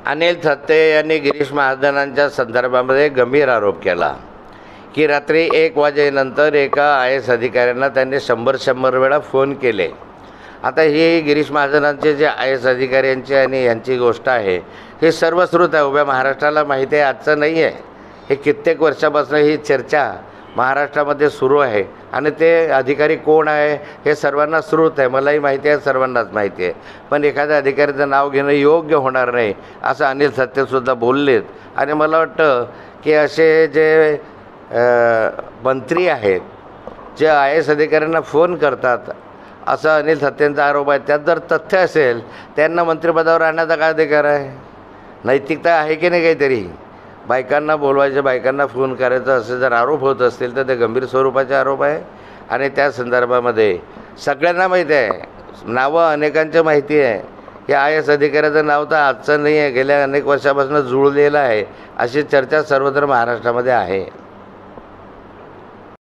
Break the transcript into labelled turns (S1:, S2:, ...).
S1: अनिल थत्ते यांनी गिरीश महाजनांच्या संदर्भामध्ये गंभीर आरोप केला की रात्री 1 वाजेनंतर एका IAS अधिकाऱ्यांना त्यांनी 100 वेळा फोन केले। आता ही गिरीश महाजनांचे जे IAS अधिकाऱ्यांची आणि यांची गोष्ट आहे हे सर्वश्रुत आहे, उभ्या महाराष्ट्राला माहिती आहे, आजचं नाही आहे। हे कित्येक वर्षापासून ही चर्चा महाराष्ट्रामध्ये सुरू आहे आणि ते अधिकारी कोण आहे हे सर्वांना श्रुत आहे, मलाही माहिती आहे, सर्वांनाच माहिती आहे। पण एखाद्या अधिकाऱ्याचं नाव घेणं योग्य होणार नाही असं अनिल थत्तेसुद्धा बोललेत। आणि मला वाटतं की असे जे मंत्री आहेत जे IAS अधिकाऱ्यांना फोन करतात असा अनिल थत्तेंचा आरोप आहे, त्यात जर तथ्य असेल त्यांना मंत्रिपदावर आणण्याचा काय अधिकार आहे? नैतिकता आहे की नाही? काहीतरी बायकांना बोलवायचे, बायकांना फोन करायचं असे जर आरोप होत असतील तर ते गंभीर स्वरूपाचे आरोप आहे। आणि त्या संदर्भामध्ये सगळ्यांना माहिती आहे, नावं अनेकांची माहिती आहे। या IAS अधिकाऱ्याचं नाव तर आजचं नाही आहे, गेल्या अनेक वर्षापासून जुळलेलं आहे, अशी चर्चा सर्वत्र महाराष्ट्रामध्ये आहे।